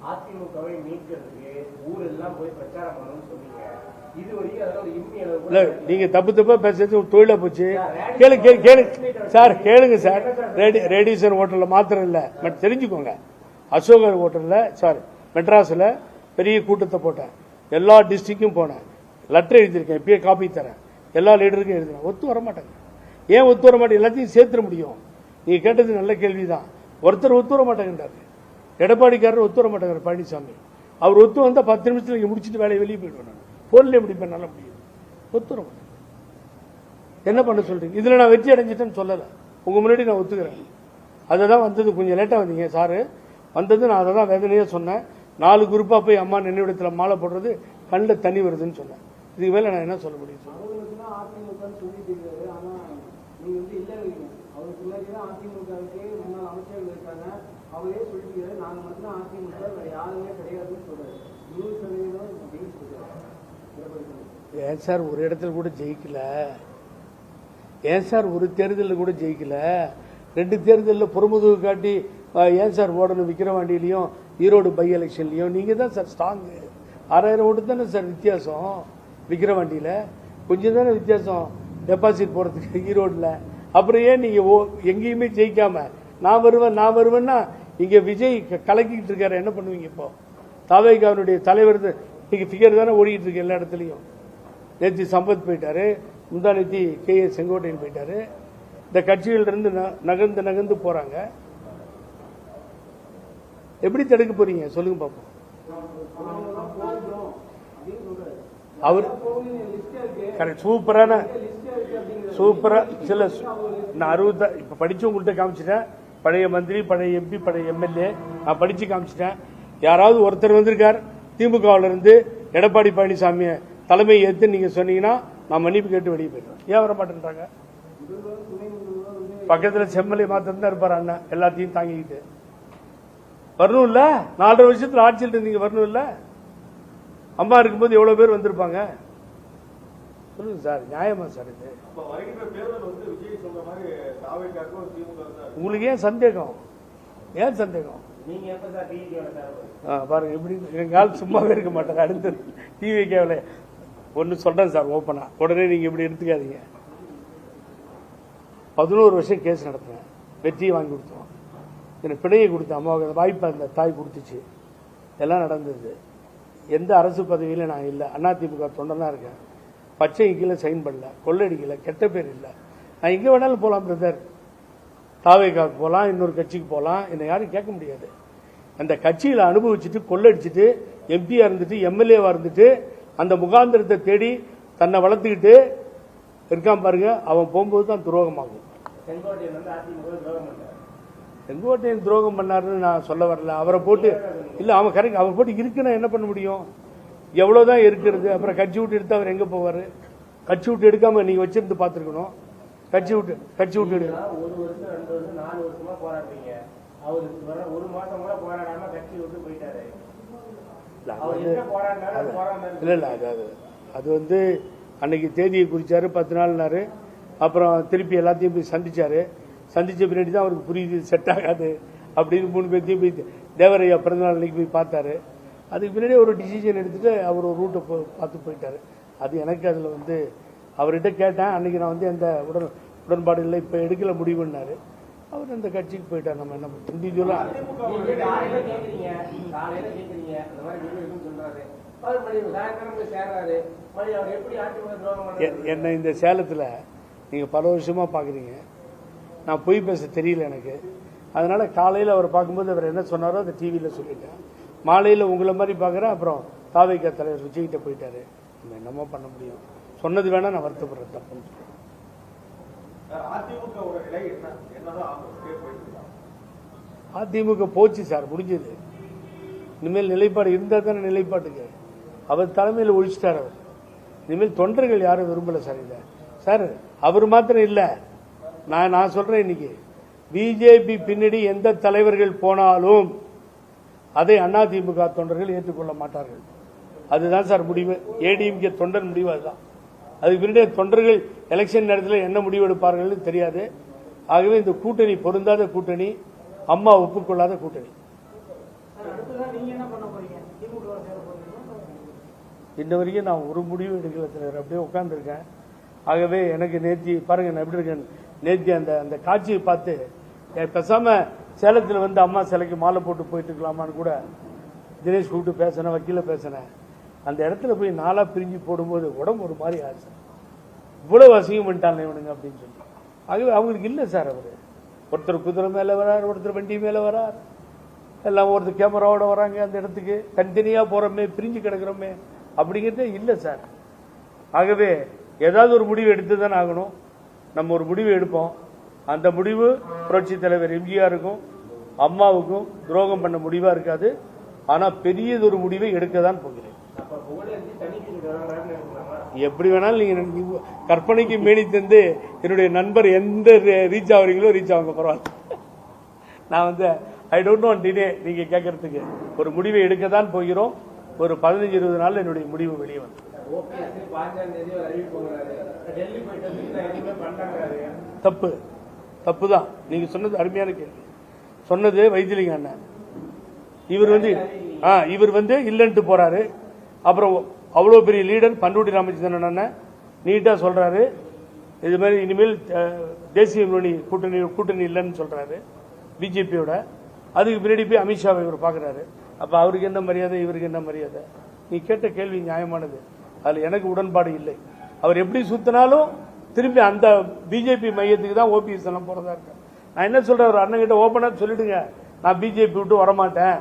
அதிமுகவை மீட்கிறதுக்கு ஊரெல்லாம் போய் பிரச்சாரம் பண்ணணும்னு சொன்னீங்க. நீங்க தப்பா பேசுறது தொழிலா போச்சு. கேளுங்க சார், கேளுங்க சார். ரேடியேஷன் ஹோட்டல்ல மாத்திரம் இல்ல, தெரிஞ்சுக்கோங்க. அசோகர் ஹோட்டல்ல சாரி மெட்ராஸ்ல பெரிய கூட்டத்தை போட்டேன். எல்லா டிஸ்ட்ரிக்டும் போனேன். லெட்டர் எழுதியிருக்கேன், இப்பயே காப்பி தரேன். எல்லா லீடருக்கும் எழுதினேன். ஒத்து வர மாட்டாங்க. ஏன் ஒத்து வர மாட்டேங்க? எல்லாத்தையும் சேர்த்துட முடியும். நீங்க கேட்டது நல்ல கேள்விதான். ஒருத்தர் ஒத்து வர மாட்டேங்கிறாரு. எடப்பாடிக்காரர் ஒத்து வர மாட்டேங்கிறார் பழனிசாமி. அவர் ஒத்து வந்தா 10 நிமிஷத்துல நீங்க முடிச்சுட்டு வேலையை வெளியே போயிடுவேன். போன்ல முடிப்பேன், நல்ல முடியும். ஒத்து வர மாட்டேன். என்ன பண்ண சொல்றீங்க? இதுல நான் வெற்றி அடைஞ்சிட்டேன்னு சொல்லல. உங்க முன்னாடி நான் ஒத்துக்கிறேன். அதுதான் வந்தது. கொஞ்சம் லேட்டா வந்தீங்க சாரு. வந்தது நான் அதை தான் வேதனையா சொன்னேன். 4 குரூப்பா போய் அம்மா நினைவிடத்தில் மாலை போடுறது கண்ணில் தண்ணி வருதுன்னு சொன்னேன். இதுக்கு மேல நான் என்ன சொல்ல முடியும்? ஏன் சார் ஒரு இடத்துல கூட ஜெயிக்கல? ஏன் சார் ஒரு தேர்தலில் கூட ஜெயிக்கல? 2 தேர்தலில் புறமுதுகு காட்டி ஏன் சார் ஓடணும்? விக்கிரவாண்டியிலையும் ஈரோடு பை எலெக்ஷன்லையும் நீங்க தான் சார் ஸ்ட்ராங். 6000 ஓட்டு தானே சார் வித்தியாசம். விக்கிரவாண்டியில கொஞ்சம் தானே வித்தியாசம் டெபாசிட் போறதுக்கு ஈரோடுல. அப்புறம் ஏன் நீங்க எங்கேயுமே ஜெயிக்காம நான் வருவேன்னா இங்க விஜய் கலக்கிட்டு இருக்காரு. என்ன பண்ணுவீங்க இப்போ? தாவேகாவுடைய தலைவர் இன்னைக்கு ஃபிகர் தானே ஓடிட்டு இருக்கு எல்லா இடத்துலையும். நேற்று சம்பத் போயிட்டாரு, முந்தா நேத்தி KA செங்கோட்டையன் போயிட்டாரு. இந்த கட்சிகள் இருந்து நகர்ந்து போறாங்க. எப்படி தடுக்க போறீங்க சொல்லுங்க பாப்போம். அவர் சூப்பரா சில நான் 60 இப்ப படிச்சு உங்கள்கிட்ட காமிச்சிட்டேன். பழைய மந்திரி, பழைய MP, பழைய MLA நான் படிச்சு காமிச்சிட்டேன். யாராவது ஒருத்தர் வந்திருக்கார் திமுகவில் இருந்து எடப்பாடி பழனிசாமி தலைமை ஏற்று நீங்க சொன்னீங்கன்னா நான் மன்னிப்பு கேட்டு வெளியே போயிடுவேன். ஏன் வர மாட்டேன்றாங்க? பக்கத்துல செம்மலை மாத்திரம் தான் இருப்பார் அண்ணன். எல்லாத்தையும் தாங்கிக்கிட்டு வரணும் இல்ல? 4.5 வருஷத்துல ஆட்சியில் இருந்தீங்க, வரணும் இல்ல? அம்மா இருக்கும்போது எவ்வளவு பேர் வந்திருப்பாங்க சொல்லுங்க சார். நியாயமா சார் இது? உங்களுக்கு ஏன் சந்தேகம்? ஏன் சந்தேகம்? பாருங்க எப்படி எங்க ஆள் சும்மாவே இருக்க மாட்டாங்க. அடுத்தது டிவிகேவில் ஒன்னு சொல்றேன் சார் ஓப்பனா, உடனே நீங்க இப்படி எடுத்துக்காதீங்க. 11 வருஷம் கேஸ் நடத்தினேன், வெற்றியை வாங்கி கொடுத்தோம். எனக்கு பிணையை கொடுத்த அம்மாவுக்கு வாய்ப்பு அந்த தாய் கொடுத்துச்சு. எல்லாம் நடந்தது. எந்த அரசு பதவியில நான் இல்லை. அதிமுக தொண்டனா இருக்கேன். பச்சை கீழே சைன் பண்ணல, கொள்ளடிக்கல, கெட்ட பேர் இல்லை. நான் எங்க வேணாலும் போலாம் பிரதர். தாவேகாவுக்கு போகலாம், இன்னொரு கட்சிக்கு போகலாம். என்னை யாரும் கேட்க முடியாது. அந்த கட்சியில அனுபவிச்சுட்டு கொள்ளடிச்சிட்டு MP-யா இருந்துட்டு MLA-வா இருந்துட்டு அந்த முகாந்திரத்தை தேடி தன்னை வளர்த்துக்கிட்டு இருக்கான் பாருங்க. அவன் போகும்போது தான் துரோகமாகும். செங்கோட்டையன் துரோகம் பண்ணாருன்னு நான் சொல்ல வரல. அவரை போட்டு இல்ல, அவன் கரெக்ட். அவர் போட்டு இருக்குன்னா என்ன பண்ண முடியும்? எவ்வளவுதான் இருக்கிறது. அப்புறம் கட்சி விட்டு எடுத்து அவர் எங்க போவாரு? கட்சி விட்டு எடுக்காம நீங்க வச்சிருந்து பாத்துருக்கணும். கட்சி விட்டு எடுக்க 1 வருஷம் 2 வருஷம் 4 வருஷமா போராடுறீங்க. அவர் 1 மாசம் கூட போராடாம கட்சி விட்டு போயிட்டாரு. இல்ல அது வந்து அன்னைக்கு தேதியை குறிச்சாரு, 10 நாள்னாரு. அப்புறம் திருப்பி எல்லாத்தையும் போய் சந்திச்சாரு. சந்திச்ச பின்னாடி தான் அவருக்கு புரியுது செட் ஆகாது அப்படின்னு 3 பேர்த்தையும் போய் தேவரையா பிறந்தநாள் அன்னைக்கு போய் பார்த்தாரு. அதுக்கு பின்னாடி ஒரு டிசிஷன் எடுத்துட்டு அவர் ஒரு ரூட்டை பார்த்து போயிட்டாரு. அது எனக்கு அதுல வந்து அவர்கிட்ட கேட்டேன். அன்னைக்கு நான் வந்து எந்த உடன்பாடு இல்லை, இப்ப எடுக்கல முடிவுன்னாரு. அவர் அந்த கட்சிக்கு போயிட்டார். நம்ம என்ன இண்டிவிஜுவலா என்ன இந்த சேலத்துல நீங்க பல வருஷமா பாக்குறீங்க. நான் பொய் பேச தெரியல எனக்கு. அதனால காலையில் அவர் பார்க்கும்போது அவர் என்ன சொன்னாரோ அதை டிவியில் சொல்லிட்டேன். மாலையில் உங்களை மாதிரி பார்க்குறேன். அப்புறம் தாவேகா தலைவர் விஜய்கிட்ட போயிட்டாரு. நம்ம என்னமோ பண்ண முடியும்? சொன்னது வேணா நான் வருத்தப்படுறேன். தப்புன்னு சொல்றேன். அதிமுக போச்சு சார், முடிஞ்சது. இனிமேல் நிலைப்பாடு இருந்தா தானே நிலைப்பாட்டுக்கு. அவர் தலைமையில் ஒழிச்சிட்டார். அவர் இனிமேல் தொண்டர்கள் யாரும் விரும்பல சார். இதை சார் அவர் மாத்திரம் இல்ல, நான் சொல்றேன். இன்னைக்கு பிஜேபி பின்னாடி எந்த தலைவர்கள் போனாலும் அதை அதிமுக தொண்டர்கள் ஏற்றுக்கொள்ள மாட்டார்கள். அதுதான் சார் முடிவு. ஏடிஎம்கே தொண்டர் முடிவு அதுதான். அதுக்கு பின்னாடி தொண்டர்கள் எலெக்ஷன் நேரத்தில் என்ன முடிவு எடுப்பார்கள் தெரியாது. ஆகவே இந்த கூட்டணி பொருந்தாத கூட்டணி, அம்மா ஒப்புக்கொள்ளாத கூட்டணி. இன்ன வரைக்கும் நான் ஒரு முடிவு எடுக்கல சார், அப்படியே உட்காந்துருக்கேன். ஆகவே எனக்கு நேற்று பாருங்க நான் எப்படி இருக்கேன், நேற்று அந்த அந்த காட்சியை பார்த்து பேசாம சேலத்தில் வந்து அம்மா சிலைக்கு மாலை போட்டு போயிட்டு இருக்கலாமான்னு கூட தினேஷ் கூப்பிட்டு பேசினேன், வக்கீல பேசினேன். அந்த இடத்துல போய் நாளா பிரிஞ்சு போடும்போது உடம்பு ஒரு மாதிரி ஆச்சு. இவ்வளவு அசிங்கம் பண்ணிட்டாங்க இவனுங்க அப்படின்னு சொல்லி. ஆகவே அவங்களுக்கு இல்லை சார். அவர் ஒருத்தர் குதிரை மேல வரார், ஒருத்தர் வண்டி மேல வரார், எல்லாம் ஒருத்தர் கேமராவோட வராங்க. அந்த இடத்துக்கு தனித்தனியா போறோமே, பிரிஞ்சு கிடக்கிறோமே அப்படிங்கிறதே இல்லை சார். ஆகவே ஏதாவது ஒரு முடிவு எடுத்து தான் ஆகணும். நம்ம ஒரு முடிவு எடுப்போம். அந்த முடிவு புரட்சி தலைவர் எம்ஜிஆருக்கும் அம்மாவுக்கும் துரோகம் பண்ண முடிவா இருக்காது. ஆனா பெரியதொரு முடிவை எடுக்க தான் போகிறேன். எப்படி வேணாலும் நீங்க கற்பனைக்கு மேனி தந்து என்னுடைய நண்பர் எந்த ரீச் ஆகுறீங்களோ ரீச் ஆகுங்க, பரவாயில்ல. நான் வந்து ஐ டோன்ட் நோ டிலே நீங்க கேட்கறதுக்கு ஒரு முடிவை எடுக்க தான் போகிறோம். ஒரு 15-20 நாள் என்னுடைய முடிவு வெளியே வந்து தப்பு தான். நீங்க சொன்னது அருமையான கேள்வி. சொன்னது வைத்திலிங்க அண்ணன். இவர் வந்து இல்லன்ட்டு போறாரு. அப்புறம் அவ்வளவு பெரிய லீடர் பண்ருட்டி ராமச்சந்திரன் அண்ணன் நீட்டா சொல்றாரு, இது மாதிரி இனிமேல் தேசிய முன்னணி கூட்டணி இல்லைன்னு சொல்றாரு பிஜேபியோட. அதுக்கு பின்னாடி போய் அமித்ஷாவை இவர் பாக்குறாரு. அப்ப அவருக்கு என்ன மரியாதை, இவருக்கு என்ன மரியாதை? நீ கேட்ட கேள்வி நியாயமானது, அதுல எனக்கு உடன்பாடு இல்லை. அவர் எப்படி சுத்தினாலும் திரும்பி அந்த பிஜேபி மையத்துக்கு தான் ஓபிஎஸ் எல்லாம் போறதா இருக்கு. நான் என்ன சொல்றேன், ஒரு அண்ணன் கிட்ட ஓபனா சொல்லிடுங்க, நான் பிஜேபி விட்டு வரமாட்டேன்,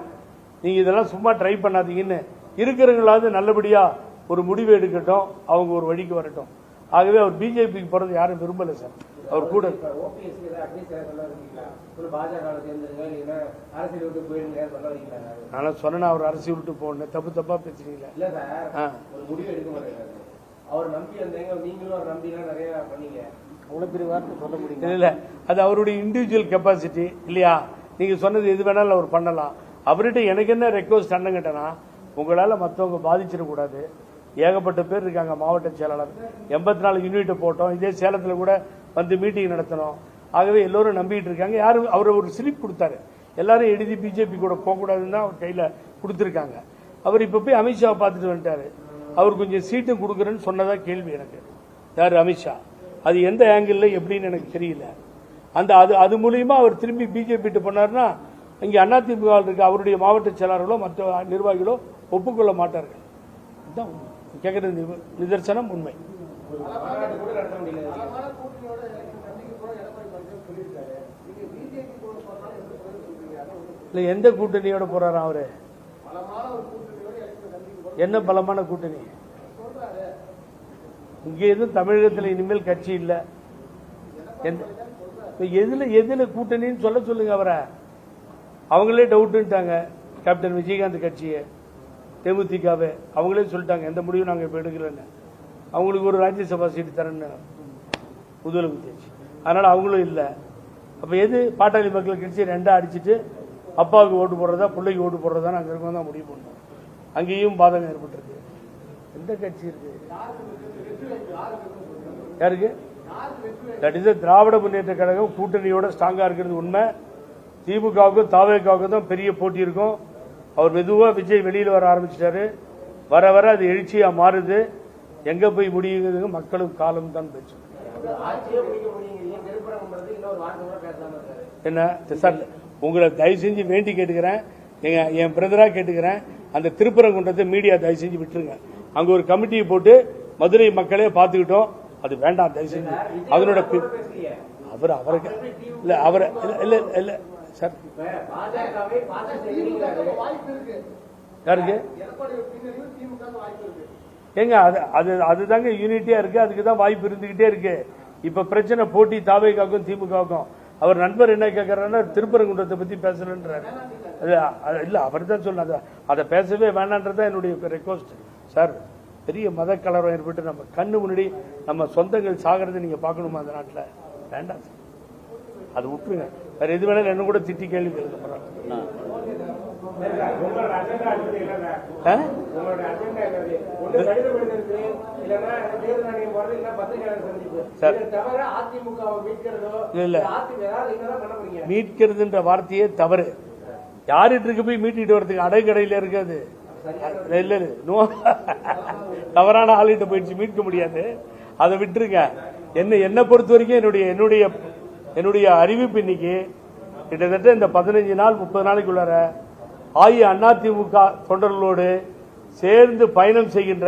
நீங்க இதெல்லாம் சும்மா ட்ரை பண்ணாதீங்கன்னு. இருக்கிறவங்களாவது நல்லபடியா ஒரு முடிவு எடுக்கட்டும், அவங்க ஒரு வழிக்கு வரட்டும். ஆகவே அவர் பிஜேபிக்கு போறது யாரும் விரும்பல சார். அவர் கூட நான் சொன்ன அவர் அரசியல் விட்டு போன தப்பா பேசுறீங்களா? இல்ல, அது அவருடைய இண்டிவிஜுவல் கெப்பாசிட்டி இல்லையா? நீங்க சொன்னது எது வேணாலும் அவர் பண்ணலாம். அவர்கிட்ட எனக்கு என்ன ரெக்வஸ்ட் அண்ணன் கேட்டனா, உங்களால மற்றவங்க பாதிச்சிடக்கூடாது. ஏகப்பட்ட பேர் இருக்காங்க மாவட்ட செயலாளர், 84 யூனிட் போட்டோம். இதே சேலத்தில் கூட வந்து மீட்டிங் நடத்தணும். ஆகவே எல்லோரும் நம்பிட்டு இருக்காங்க. யாரும் அவர் ஒரு ஸ்லிப் கொடுத்தாரு, எல்லாரும் எழுதி பிஜேபி கூட போகக்கூடாதுன்னு தான் அவர் கையில கொடுத்திருக்காங்க. அவர் இப்ப போய் அமித்ஷாவை பார்த்துட்டு வந்துட்டாரு. அவர் கொஞ்சம் சீட்டு கொடுக்குறேன்னு சொன்னதா கேள்வி எனக்கு. யாரு? அமித்ஷா. அது எந்த ஆங்கிள் எப்படின்னு எனக்கு தெரியல. அந்த அது மூலியமா அவர் திரும்பி பிஜேபி போனார்னா இங்க அதிமுக இருக்க அவருடைய மாவட்ட செயலாளர்களோ மற்ற நிர்வாகிகளோ ஒப்புக்கொள்ள மாட்டார்கள். இதுதான் கேட்கறது நிதர்சனம், உண்மை. இல்ல, எந்த கூட்டணியோட போறாரா அவரு? என்ன பலமான கூட்டணி? இங்க எதுவும் தமிழகத்தில் இனிமேல் கட்சி இல்ல. எதுல கூட்டணின்னு சொல்லுங்க அவரை. அவங்களே டவுட்டுட்டாங்க. கேப்டன் விஜயகாந்த் கட்சியை, தேமுதிகவே அவங்களே சொல்லிட்டாங்க எந்த முடிவும் நாங்க இப்ப எடுக்கலன்னு. அவங்களுக்கு ஒரு ராஜ்யசபா சீட்டு தரேன்னு முதல்ல குத்தியாச்சு. அதனால அவங்களும் இல்லை. அப்ப எது பாட்டாளி மக்கள் கட்சி ரெண்டா அடிச்சுட்டு அப்பாவுக்கு ஓட்டு போடுறதா பிள்ளைக்கு ஓட்டு போடுறதா அங்க இருக்கும் தான் முடிவு பண்ணோம். அங்கேயும் பாதகம் ஏற்பட்டிருக்கு. எந்த கட்சி இருக்கு? யாருக்கு? தட் இஸ் திராவிட முன்னேற்ற கழகம் கூட்டணியோட ஸ்ட்ராங்கா இருக்கிறது உண்மை. திமுகவுக்கும் தாவேகாவுக்கும் தான் பெரிய போட்டி இருக்கும். அவர் மெதுவா விஜய் வெளியில வர ஆரம்பிச்சிட்டாரு. வர வர அது எழுச்சியா மாறுது. எங்க போய் முடியுது? மக்களும் காலம் தான் பேச்சு. என்ன சார், உங்களை தயவு செஞ்சு வேண்டி கேட்டுக்கிறேன், என் பிரதரா கேட்டுக்கிறேன், அந்த திருப்பரங்குன்றத்தை மீடியா தயவு செஞ்சு விட்டுருங்க. அங்க ஒரு கமிட்டியை போட்டு மதுரை மக்களே பார்த்துக்கிட்டோம். அது வேண்டாம் தயவு செஞ்சு. அதனோட அவருக்கு இல்ல அவரை இல்ல இல்ல சார். யாருக்கு? ஏங்க அதுதாங்க யூனிட்டியா இருக்கு. அதுக்குதான் வாய்ப்பு இருந்துகிட்டே இருக்கு. இப்ப பிரச்சனை போட்டி தாவேகாவுக்கும் திமுகவுக்கும். அவர் நண்பர் என்ன கேட்கறாருன்னா திருப்பரங்குன்றத்தை பத்தி பேசணுன்றாரு. இல்ல அவர் தான் சொன்னாங்க அதை பேசவே வேணான்றதான் என்னுடைய ரெக்வஸ்ட் சார். பெரிய மத கலவரம் ஏற்பட்டு நம்ம கண்ணு முன்னாடி நம்ம சொந்தங்கள் சாகிறத நீங்க பாக்கணுமா அந்த நாட்டில்? வேண்டாம் சார், அது விட்டுருங்க. வேற எது வேணாலும் என்ன கூட திட்டி கேள்வி கேளுங்க. மீட்கிறதுன்ற வார்த்தையே தவறு. யார்கிட்ட இருக்கு போய் மீட்டிட்டு வரதுக்கு அடைக்கடையில் இருக்காது. இல்ல தவறான ஆளுகிட்ட போயிடுச்சு, மீட்க முடியாது. அதை விட்டுருங்க. என்ன பொறுத்த வரைக்கும் என்னுடைய அறிவிப்பு இன்னைக்கு கிட்டத்தட்ட இந்த 15 நாள் 30 நாளைக்குள்ளார அதிமுக தொண்டர்களோடு சேர்ந்து பயணம் செய்கின்ற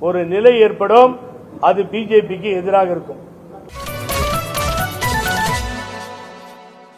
ஒரு நிலை ஏற்படும். அது பிஜேபிக்கு எதிராக இருக்கும்.